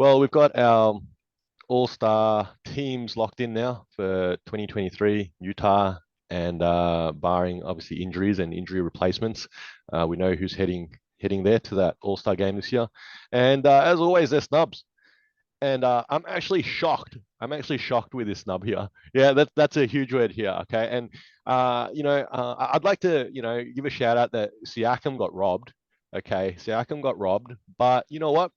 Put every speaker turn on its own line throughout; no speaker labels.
Well, we've got our all-star teams locked in now for 2023, Utah, and barring obviously injuries and injury replacements, we know who's heading there to that all-star game this year. And as always, they're snubs. And I'm actually shocked. I'm actually shocked with this snub here. Yeah, that's a huge word here. Okay, and I'd like to give a shout out that Siakam got robbed. Okay, Siakam got robbed, but you know what?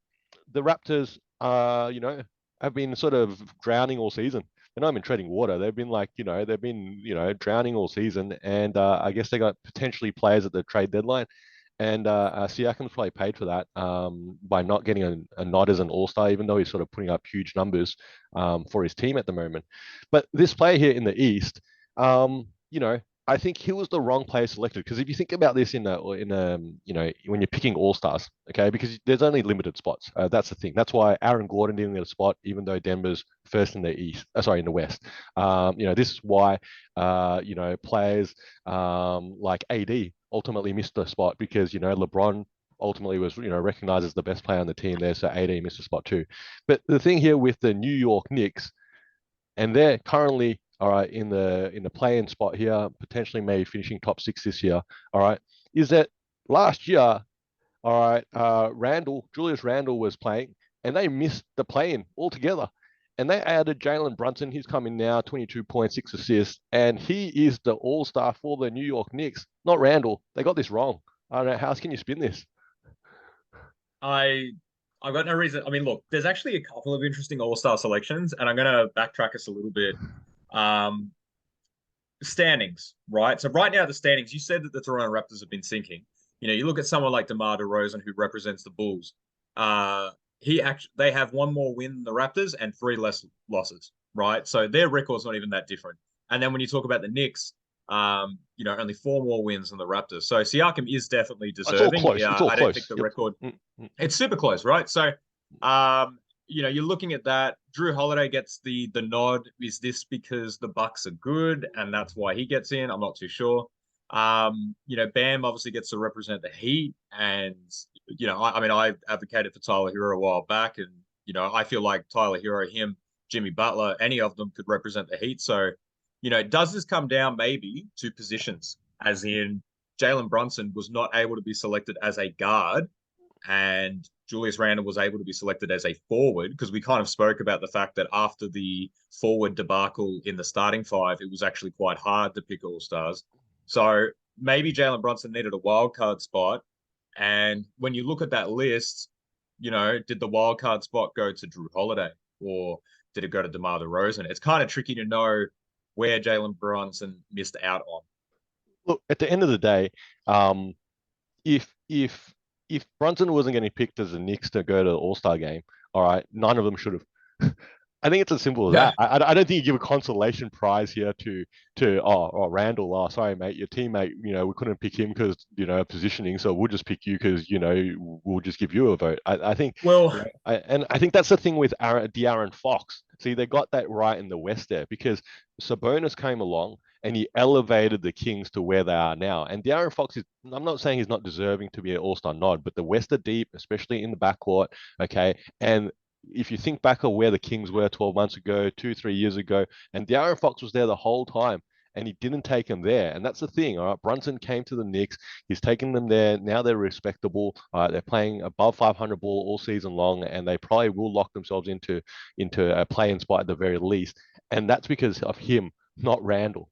The Raptors, have been sort of drowning all season. They're not even treading water. They've been like, they've been, drowning all season. And I guess they got potentially players at the trade deadline. And Siakam's probably paid for that by not getting a nod as an all-star, even though he's sort of putting up huge numbers for his team at the moment. But this player here in the East, I think he was the wrong player selected because if you think about this when you're picking all stars, okay, because there's only limited spots. That's the thing. That's why Aaron Gordon didn't get a spot, even though Denver's first in the East. In the West. This is why players like AD ultimately missed the spot because LeBron ultimately was recognized as the best player on the team there, so AD missed a spot too. But the thing here with the New York Knicks, and they're currently all right in the play-in spot here, potentially maybe finishing top six this year. All right, is that last year? All right, Julius Randle was playing, and they missed the play-in altogether. And they added Jalen Brunson. He's coming now, 22.6 assists, and he is the all-star for the New York Knicks, not Randle. They got this wrong. I don't know. How else can you spin this?
I I've got no reason. I mean, look, there's actually a couple of interesting All-Star selections, and I'm gonna backtrack us a little bit. Um, Standings, right? So right now the standings, you said that the Toronto Raptors have been sinking. You look at someone like DeMar DeRozan who represents the Bulls. They have one more win than the Raptors and three less losses, right? So their record's not even that different. And then when you talk about the Knicks, only four more wins than the Raptors. So Siakam is definitely
It's all
deserving.
close. It's
Yeah,
all
I don't think
close.
the
Yep.
record
Mm, mm.
it's super close, right? So, you're looking at that. Drew Holiday gets the nod. Is this because the Bucks are good and that's why he gets in? I'm not too sure. Bam obviously gets to represent the Heat, and I mean, I advocated for Tyler Hero a while back, and I feel like Tyler Hero, him, Jimmy Butler, any of them could represent the Heat. So, does this come down maybe to positions, as in Jalen Brunson was not able to be selected as a guard and Julius Randle was able to be selected as a forward because we kind of spoke about the fact that after the forward debacle in the starting five, it was actually quite hard to pick all stars. So maybe Jalen Brunson needed a wild card spot. And when you look at that list, did the wild card spot go to Drew Holiday or did it go to DeMar DeRozan? It's kind of tricky to know where Jalen Brunson missed out on.
Look, at the end of the day, um, if Brunson wasn't getting picked as the Knicks to go to the All Star game, all right, none of them should have. I think it's as simple as that.
Yeah.
I don't think you give a consolation prize here to Randall. Oh, sorry, mate, your teammate. We couldn't pick him because positioning, so we'll just pick you because we'll just give you a vote. I think,
Well,
and I think that's the thing with De'Aaron Fox. See, they got that right in the West there because Sabonis came along and he elevated the Kings to where they are now. And De'Aaron Fox is, I'm not saying he's not deserving to be an All Star nod, but the West are deep, especially in the backcourt. Okay, and if you think back of where the Kings were 12 months ago, 2, 3 years ago, and De'Aaron Fox was there the whole time, and he didn't take him there. And that's the thing. All right, Brunson came to the Knicks. He's taken them there. Now they're respectable. They're playing above 500 ball all season long, and they probably will lock themselves into a play-in spot at the very least. And that's because of him, not Randall.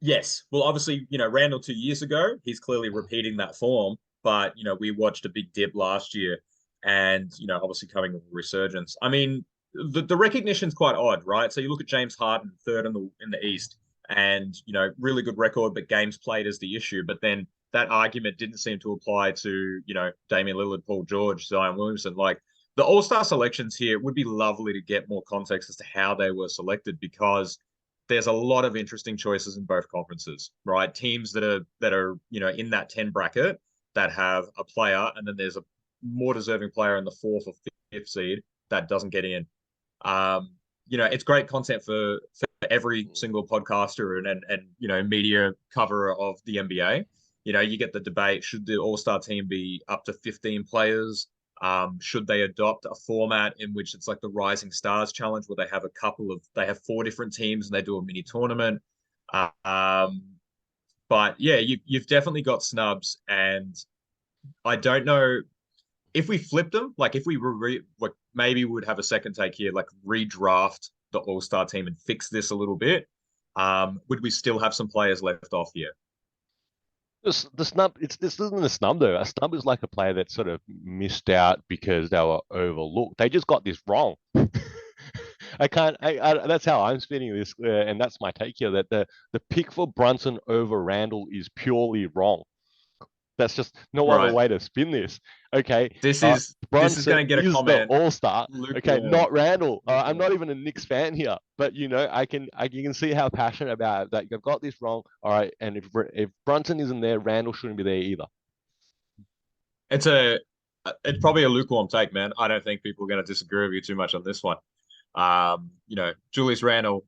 yes. Well, obviously, Randall 2 years ago, he's clearly repeating that form. But, we watched a big dip last year and, obviously coming with a resurgence. I mean, the recognition's quite odd, right? So you look at James Harden, third in the East, and, really good record, but games played is the issue. But then that argument didn't seem to apply to, Damian Lillard, Paul George, Zion Williamson. Like the All-Star selections here would be lovely to get more context as to how they were selected because there's a lot of interesting choices in both conferences, right? Teams that are in that 10 bracket that have a player, and then there's a more deserving player in the fourth or fifth seed that doesn't get in. It's great content for every single podcaster and media cover of the NBA. You get the debate: should the All Star team be up to 15 players? Should they adopt a format in which it's like the Rising Stars Challenge, where they have four different teams and they do a mini tournament? Um, but yeah, you've definitely got snubs, and I don't know if we flipped them, like if we like maybe we would have a second take here, like redraft the All Star team and fix this a little bit. Would we still have some players left off here?
The snub, this isn't a snub though. A snub is like a player that sort of missed out because they were overlooked. They just got this wrong. I can't. That's how I'm spinning this, and that's my take here. That the pick for Brunson over Randall is purely wrong. That's just no other
Right.
way to spin this. Okay,
This is
Brunson
going to get a
is the
comment.
All Star. Okay,
Lukewarm.
not Randall. I'm not
Lukewarm.
even a Knicks fan here, but you can see how passionate about it, that you've got this wrong. All right, and if Brunson isn't there, Randall shouldn't be there either.
It's a it's probably a lukewarm take, man. I don't think people are going to disagree with you too much on this one. Julius Randle,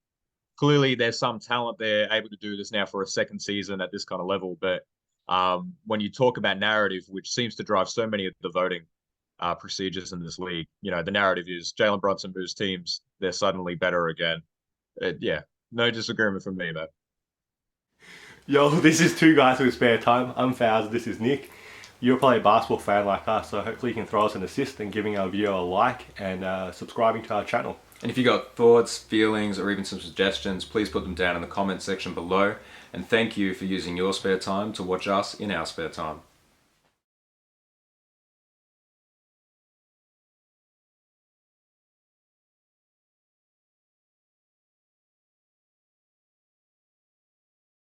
clearly there's some talent there able to do this now for a second season at this kind of level. But when you talk about narrative, which seems to drive so many of the voting procedures in this league, the narrative is Jalen Brunson moves teams, they're suddenly better again. Yeah, no disagreement from me, man.
Yo, this is Two Guys with Spare Time. I'm Faz, this is Nick. You're probably a basketball fan like us, so hopefully you can throw us an assist and giving our video a like and subscribing to our channel.
And if you got thoughts, feelings, or even some suggestions, please put them down in the comment section below. And thank you for using your spare time to watch us in our spare time.